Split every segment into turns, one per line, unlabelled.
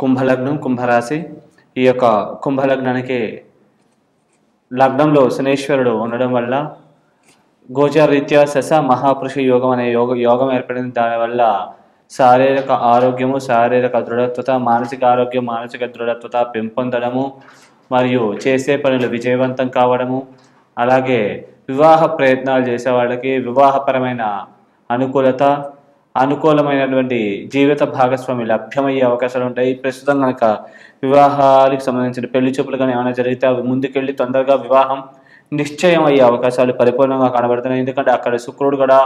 కుంభలగ్నం, కుంభరాశి. ఈ యొక్క కుంభలగ్నానికి లగ్నంలో శనీశ్వరుడు ఉండడం వల్ల గోచారరీత్యా శశ మహాపురుష యోగం అనే యోగం ఏర్పడింది. దానివల్ల శారీరక ఆరోగ్యము, శారీరక దృఢత్వత, మానసిక ఆరోగ్యం, మానసిక దృఢత్వత పెంపొందడము మరియు చేసే పనులు విజయవంతం కావడము, అలాగే వివాహ ప్రయత్నాలు చేసే వాళ్ళకి వివాహపరమైన అనుకూలత, అనుకూలమైనటువంటి జీవిత భాగస్వామి లభ్యమయ్యే అవకాశాలు ఉంటాయి. ప్రస్తుతం కనుక వివాహాలకు సంబంధించిన పెళ్లి చూపులు కానీ ఏమైనా జరిగితే అవి ముందుకెళ్ళి తొందరగా వివాహం నిశ్చయం అయ్యే అవకాశాలు పరిపూర్ణంగా కనబడుతున్నాయి. ఎందుకంటే అక్కడ శుక్రుడు కూడా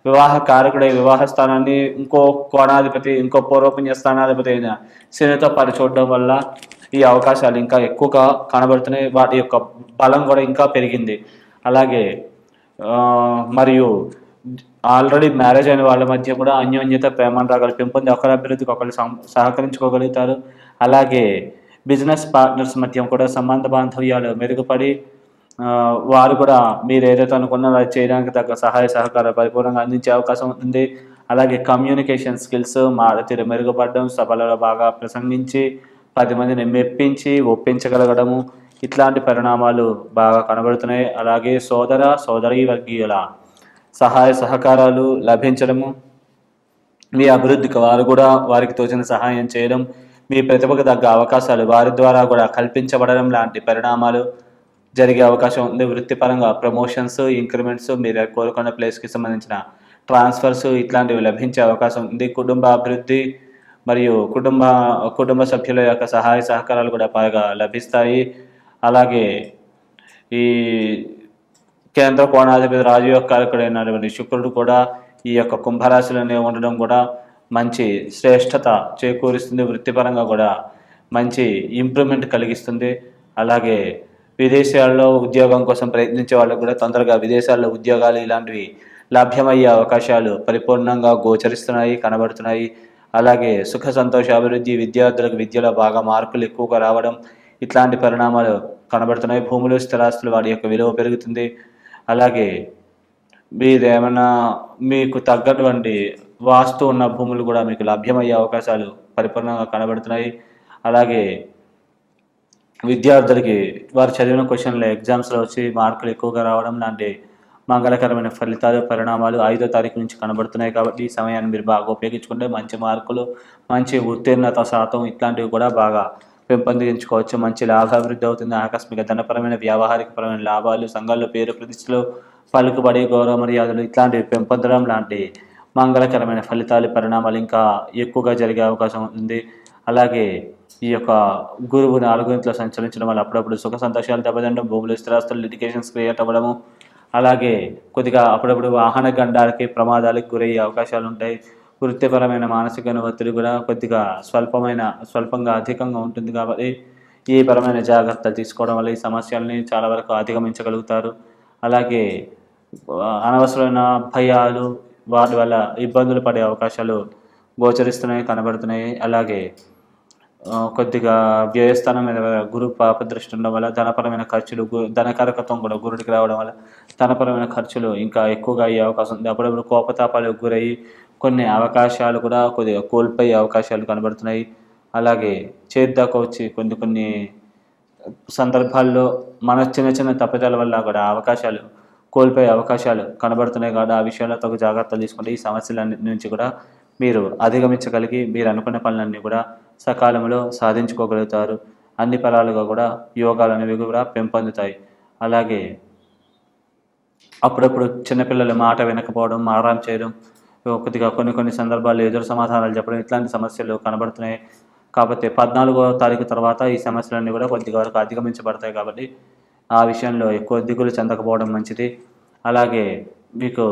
వివాహ కారకుడై వివాహ స్థానాన్ని ఇంకో కోణాధిపతి, ఇంకో పూర్వపుణ్య స్థానాధిపతి అయిన శనితో చూడడం వల్ల ఈ అవకాశాలు ఇంకా ఎక్కువగా కనబడుతున్నాయి. వాటి యొక్క బలం కూడా ఇంకా పెరిగింది. అలాగే మరియు ఆల్రెడీ మ్యారేజ్ అయిన వాళ్ళ మధ్య కూడా అన్యోన్యత, ప్రేమానురాగాలు పెంపొంది ఒకరి అభివృద్ధికి ఒకరు సహకరించుకోగలుగుతారు. అలాగే బిజినెస్ పార్ట్నర్స్ మధ్య కూడా సంబంధ బాంధవ్యాలు మెరుగుపడి వారు కూడా మీరు ఏదైతే అనుకున్నారో అది చేయడానికి తగ్గ సహాయ సహకారాలు పరిపూర్ణంగా అందించే అవకాశం ఉంటుంది. అలాగే కమ్యూనికేషన్ స్కిల్స్ తీరు మెరుగుపడడం, సభలలో బాగా ప్రసంగించి 10 మందిని మెప్పించి ఒప్పించగలగడము, ఇట్లాంటి పరిణామాలు బాగా కనబడుతున్నాయి. అలాగే సోదరీ వర్గీయుల సహాయ సహకారాలు లభించడము, మీ అభివృద్ధికి వారు కూడా వారికి తోచిన సహాయం చేయడం, మీ ప్రతిభకు తగ్గ అవకాశాలు వారి ద్వారా కూడా కల్పించబడడం లాంటి పరిణామాలు జరిగే అవకాశం ఉంది. వృత్తిపరంగా ప్రమోషన్స్, ఇంక్రిమెంట్స్, మీరు కోరుకున్న ప్లేస్కి సంబంధించిన ట్రాన్స్ఫర్స్ ఇట్లాంటివి లభించే అవకాశం ఉంది. కుటుంబ అభివృద్ధి మరియు కుటుంబ సభ్యుల యొక్క సహాయ సహకారాలు కూడా బాగా లభిస్తాయి. అలాగే ఈ కేంద్ర కోణాధిపతి రాజయోగ కారకుడైనటువంటి శుక్రుడు కూడా ఈ యొక్క కుంభరాశిలోనే ఉండడం కూడా మంచి శ్రేష్టత చేకూరుస్తుంది. వృత్తిపరంగా కూడా మంచి ఇంప్రూవ్మెంట్ కలిగిస్తుంది. అలాగే విదేశాల్లో ఉద్యోగం కోసం ప్రయత్నించే వాళ్ళకు కూడా తొందరగా విదేశాల్లో ఉద్యోగాలు ఇలాంటివి లభ్యమయ్యే అవకాశాలు పరిపూర్ణంగా గోచరిస్తున్నాయి, కనబడుతున్నాయి. అలాగే సుఖ సంతోష అభివృద్ధి, విద్యార్థులకు విద్యలో బాగా మార్కులు ఎక్కువగా రావడం, ఇట్లాంటి పరిణామాలు కనబడుతున్నాయి. భూములు, స్థిరాస్తులు వాటి యొక్క విలువ పెరుగుతుంది. అలాగే మీరేమన్నా మీకు తగ్గటువంటి వాస్తు ఉన్న భూములు కూడా మీకు లభ్యమయ్యే అవకాశాలు పరిపూర్ణంగా కనబడుతున్నాయి. అలాగే విద్యార్థులకి వారు చదివిన క్వశ్చన్లు ఎగ్జామ్స్లో వచ్చి మార్కులు ఎక్కువగా రావడం లాంటి మంగళకరమైన ఫలితాలు, పరిణామాలు 5వ తారీఖు నుంచి కనబడుతున్నాయి. కాబట్టి ఈ సమయాన్ని మీరు బాగా ఉపయోగించుకుంటే మంచి మార్కులు, మంచి ఉత్తీర్ణత శాతం ఇట్లాంటివి కూడా బాగా పెంపొందించుకోవచ్చు. మంచి లాభాభివృద్ధి అవుతుంది. ఆకస్మిక ధనపరమైన, వ్యావహారికపరమైన లాభాలు, సంఘాల్లో పేరు ప్రతిష్టలు, పలుకుబడి, గౌరవ మర్యాదలు ఇట్లాంటివి పెంపొందడం లాంటి మంగళకరమైన ఫలితాలు, పరిణామాలు ఇంకా ఎక్కువగా జరిగే అవకాశం ఉంది. అలాగే ఈ యొక్క గురువు 4వ ఇంట్లో సంచరించడం వల్ల అప్పుడప్పుడు సుఖ సంతోషాలు దెబ్బతినడం, భూములు, స్థిరాస్తులు, లిటిగేషన్స్ క్రియేట్ అవ్వడము, అలాగే కొద్దిగా అప్పుడప్పుడు వాహన గండాలకి, ప్రమాదాలకు గురయ్యే అవకాశాలు ఉంటాయి. వృత్తిపరమైన మానసిక ఒత్తిడి కూడా కొద్దిగా స్వల్పంగా అధికంగా ఉంటుంది. కాబట్టి ఈ పరమైన జాగ్రత్తలు తీసుకోవడం వల్ల ఈ సమస్యల్ని చాలా వరకు అధిగమించగలుగుతారు. అలాగే అనవసరమైన భయాలు, వాటి వల్ల ఇబ్బందులు పడే అవకాశాలు గోచరిస్తున్నాయి, కనబడుతున్నాయి. అలాగే కొద్దిగా వ్యయస్థానం మీద గురు పాప దృష్టి ఉండడం వల్ల ధనపరమైన ఖర్చులు, ధనకారకత్వం కూడా గురుడికి రావడం వల్ల ధనపరమైన ఖర్చులు ఇంకా ఎక్కువగా అయ్యే అవకాశం ఉంది. అప్పుడప్పుడు కోపతాపాలకు గురయ్యి కొన్ని అవకాశాలు కూడా కొద్దిగా కోల్పోయే అవకాశాలు కనబడుతున్నాయి. అలాగే చేద్దాకా వచ్చి కొన్ని సందర్భాల్లో మన చిన్న తప్పిదాల వల్ల కూడా అవకాశాలు కోల్పోయే అవకాశాలు కనబడుతున్నాయి. కాబట్టి ఆ విషయంలో తగు జాగ్రత్తలు తీసుకుంటే ఈ సమస్యలన్నిటి నుంచి కూడా మీరు అధిగమించగలిగి మీరు అనుకున్న పనులన్నీ కూడా సకాలంలో సాధించుకోగలుగుతారు. అన్ని పరాలుగా కూడా యోగాలు అనేవి కూడా పెంపొందుతాయి. అలాగే అప్పుడప్పుడు చిన్నపిల్లల మాట వినకపోవడం, మారం చేయడం, కొద్దిగా కొన్ని సందర్భాల్లో ఎదురు సమాధానాలు చెప్పడం ఇట్లాంటి సమస్యలు కనబడుతున్నాయి. కాకపోతే 14వ తారీఖు తర్వాత ఈ సమస్యలన్నీ కూడా కొద్దిగా వరకు అధిగమించబడతాయి. కాబట్టి ఆ విషయంలో ఎక్కువ దిగులు చెందకపోవడం మంచిది. అలాగే మీకు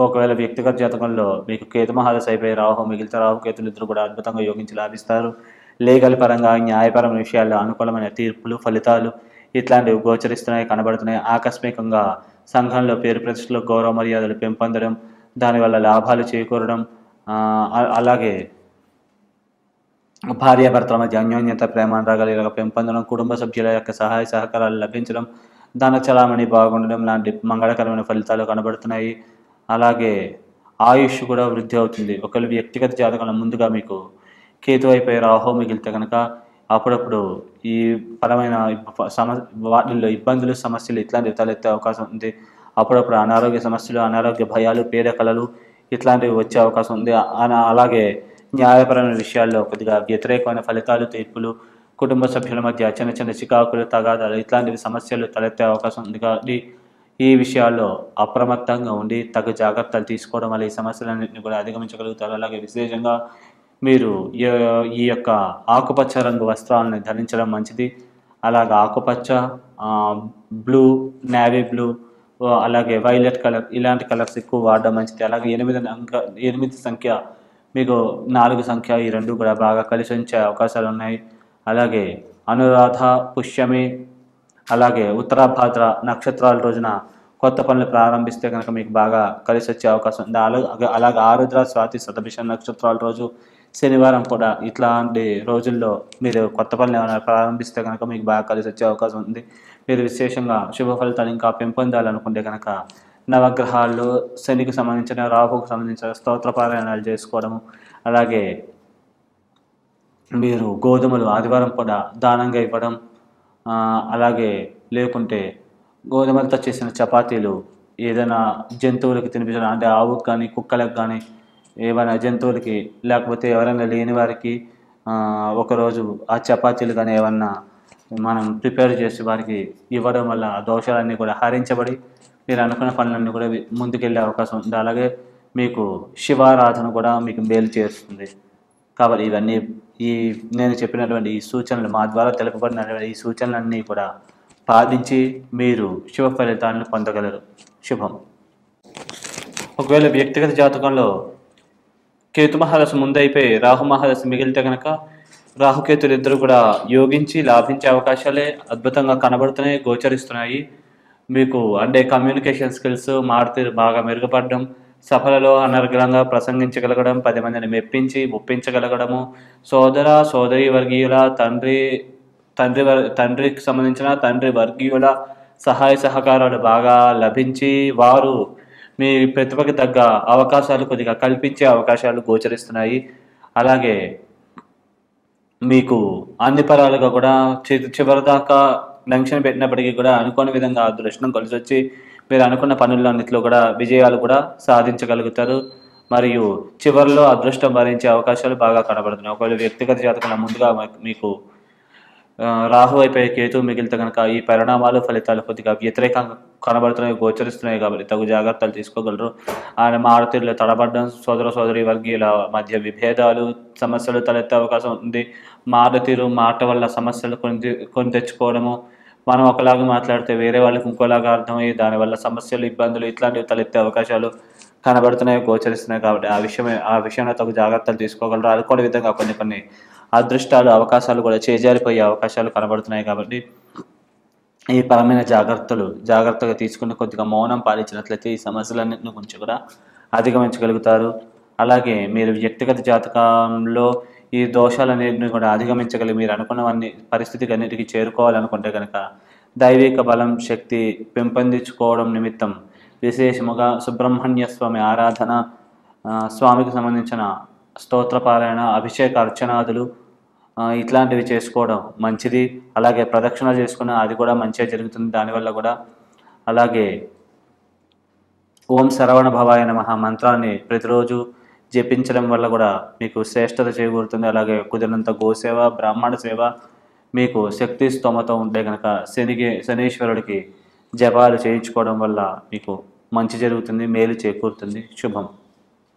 ఒకవేళ వ్యక్తిగత జాతకంలో మీకు కేతుమహాదశ అయిపోయి రాహు మిగిలితే రాహుకేతులు ఇద్దరు కూడా అద్భుతంగా యోగించి లాభిస్తారు. లీగల్ పరంగా, న్యాయపరమైన విషయాల్లో అనుకూలమైన తీర్పులు, ఫలితాలు ఇట్లాంటివి గోచరిస్తున్నాయి, కనబడుతున్నాయి. ఆకస్మికంగా సంఘంలో పేరు ప్రతిష్టలు, గౌరవ మర్యాదలు పెంపొందడం, దానివల్ల లాభాలు చేకూరడం, అలాగే భార్యాభర్తల మధ్య అన్యోన్యత, ప్రేమానురాగాలు ఇలాగ పెంపొందడం, కుటుంబ సభ్యుల యొక్క సహాయ సహకారాలు లభించడం, ధన చలామణి బాగుండడం లాంటి మంగళకరమైన ఫలితాలు కనబడుతున్నాయి. అలాగే ఆయుష్ కూడా వృద్ధి అవుతుంది. ఒకవేళ వ్యక్తిగత జాతకంలో ముందుగా మీకు కేతు అయిపోయి రాహు మిగిలితే కనుక అప్పుడప్పుడు ఈ పరమైన వాటిల్లో ఇబ్బందులు సమస్యలు ఇట్లాంటివి తలెత్తే అవకాశం ఉంది. అప్పుడప్పుడు అనారోగ్య సమస్యలు, అనారోగ్య భయాలు, పీడకలలు ఇట్లాంటివి వచ్చే అవకాశం ఉంది. అలాగే న్యాయపరమైన విషయాల్లో కొద్దిగా వ్యతిరేకమైన ఫలితాలు, తీర్పులు, కుటుంబ సభ్యుల మధ్య చిన్న చిన్న చికాకులు, తగాదాలు ఇట్లాంటివి సమస్యలు తలెత్తే అవకాశం ఉంది. కాబట్టి ఈ విషయాల్లో అప్రమత్తంగా ఉండి తగు జాగ్రత్తలు తీసుకోవడం వల్ల ఈ సమస్యలన్నింటినీ కూడా అధిగమించగలుగుతారు. అలాగే విశేషంగా మీరు ఈ యొక్క ఆకుపచ్చ రంగు వస్త్రాలను ధరించడం మంచిది. అలాగే ఆకుపచ్చ, బ్లూ, నేవీ బ్లూ, అలాగే వైలెట్ కలర్ ఇలాంటి కలర్స్ ఎక్కువ వాడడం మంచిది. అలాగే 8 సంఖ్య మీకు 4 సంఖ్య ఈ రెండు కూడా బాగా కలిసి ఉంచే అవకాశాలు ఉన్నాయి. అలాగే అనురాధ, పుష్యమి, అలాగే ఉత్తరాభాద్ర నక్షత్రాల రోజున కొత్త పనులు ప్రారంభిస్తే కనుక మీకు బాగా కలిసి వచ్చే అవకాశం ఉంది. అలాగే ఆరుద్ర, స్వాతి, శతభిష నక్షత్రాల రోజు శనివారం కూడా ఇట్లాంటి రోజుల్లో మీరు కొత్త పనులు ఏమైనా ప్రారంభిస్తే కనుక మీకు బాగా కలిసి వచ్చే అవకాశం ఉంది. మీరు విశేషంగా శుభ ఫలితాలు ఇంకా పెంపొందాలనుకుంటే కనుక నవగ్రహాల్లో శనికి సంబంధించిన, రాహుకు సంబంధించిన స్తోత్రపారాయణాలు చేసుకోవడము, అలాగే మీరు గోధుమలు ఆదివారం కూడా దానంగా ఇవ్వడం, అలాగే లేకుంటే గోధుమలతో చేసిన చపాతీలు ఏదైనా జంతువులకి తినిపించడం, అంటే ఆవుకు కానీ కుక్కలకు కానీ ఏమైనా జంతువులకి లేకపోతే ఎవరైనా లేని వారికి ఒకరోజు ఆ చపాతీలు కానీ ఏమన్నా మనం ప్రిపేర్ చేసి వారికి ఇవ్వడం వల్ల ఆ దోషాలన్నీ కూడా హరించబడి మీరు అనుకున్న పనులన్నీ కూడా ముందుకెళ్ళే అవకాశం ఉంది. అలాగే మీకు శివారాధన కూడా మీకు మేలు చేస్తుంది. కాబట్టి ఇవన్నీ నేను చెప్పినటువంటి ఈ సూచనలు, మా ద్వారా తెలుపబడినటువంటి ఈ సూచనలన్నీ కూడా పాటించి మీరు శుభ ఫలితాలను పొందగలరు. శుభం. ఒకవేళ వ్యక్తిగత జాతకంలో కేతు మహాదశ ముందైపోయి రాహు మహాదశ మిగిలితే కనుక రాహుకేతులు ఇద్దరు కూడా యోగించి లాభించే అవకాశాలే అద్భుతంగా కనబడుతున్నాయి, గోచరిస్తున్నాయి. మీకు అంటే కమ్యూనికేషన్ స్కిల్స్ మారుతీరు బాగా మెరుగుపడడం, సభలలో అనర్గళంగా ప్రసంగించగలగడం, 10 మందిని మెప్పించి ఒప్పించగలగడము, సోదర సోదరి వర్గీయుల తండ్రికి సంబంధించిన తండ్రి వర్గీయుల సహాయ సహకారాలు బాగా లభించి వారు మీ ప్రతిభకి తగ్గ అవకాశాలు కొద్దిగా కల్పించే అవకాశాలు గోచరిస్తున్నాయి. అలాగే మీకు అన్ని పరాలుగా కూడా చివరిదాకా లంక్షన్ పెట్టినప్పటికీ కూడా అనుకోని విధంగా అదృష్టం కలిసి వచ్చి మీరు అనుకున్న పనులన్నింటిలో కూడా విజయాలు కూడా సాధించగలుగుతారు. మరియు చివరిలో అదృష్టం భరించే అవకాశాలు బాగా కనబడుతున్నాయి. ఒకవేళ వ్యక్తిగత జాతకంలో ముందుగా మీకు రాహు అయిపోయి కేతు మిగిలితే కనుక ఈ పరిణామాలు ఫలితాలు కొద్దిగా వ్యతిరేకంగా కనబడుతున్నాయి, గోచరిస్తున్నాయి. కాబట్టి తగు జాగ్రత్తలు తీసుకోగలరు. ఆయన మారుతీరులో తడబడడం, సోదర సోదరి వర్గీయుల మధ్య విభేదాలు, సమస్యలు తలెత్తే అవకాశం ఉంది. మారుతీరు మాట వల్ల సమస్యలు కొని తెచ్చుకోవడము, మనం ఒకలాగా మాట్లాడితే వేరే వాళ్ళకి ఇంకోలాగా అర్థమయ్యి దానివల్ల సమస్యలు, ఇబ్బందులు ఇట్లాంటివి తలెత్తే అవకాశాలు కనబడుతున్నాయి, గోచరిస్తున్నాయి. కాబట్టి ఆ విషయంలో తగు జాగ్రత్తలు తీసుకోగలరు. అనుకోని విధంగా కొన్ని అదృష్టాలు, అవకాశాలు కూడా చేజారిపోయే అవకాశాలు కనబడుతున్నాయి. కాబట్టి ఈ పరమైన జాగ్రత్తగా తీసుకుని కొద్దిగా మౌనం పాటించినట్లయితే ఈ సమస్యలన్నింటిని గురించి కూడా అధిగమించగలుగుతారు. అలాగే మీరు వ్యక్తిగత జాతకంలో ఈ దోషాలన్నింటినీ కూడా అధిగమించగలిగి మీరు అనుకున్నవన్నీ పరిస్థితికి అన్నిటికీ చేరుకోవాలనుకుంటే కనుక దైవిక బలం, శక్తి పెంపొందించుకోవడం నిమిత్తం విశేషముగా సుబ్రహ్మణ్య స్వామి ఆరాధన, స్వామికి సంబంధించిన స్తోత్రపారాయణ, అభిషేక అర్చనాదులు ఇట్లాంటివి చేసుకోవడం మంచిది. అలాగే ప్రదక్షిణ చేసుకున్న అది కూడా మంచిగా జరుగుతుంది దానివల్ల కూడా. అలాగే ఓం శరవణ భవాయ నమః మంత్రాన్ని ప్రతిరోజు జపించడం వల్ల కూడా మీకు శ్రేష్టత చేకూరుతుంది. అలాగే కుదిరినంత గోసేవ, బ్రాహ్మణ సేవ, మీకు శక్తి స్తోమత ఉంటే కనుక శనీశ్వరుడికి జపాలు చేయించుకోవడం వల్ల మీకు మంచి జరుగుతుంది, మేలు చేకూరుతుంది. శుభం.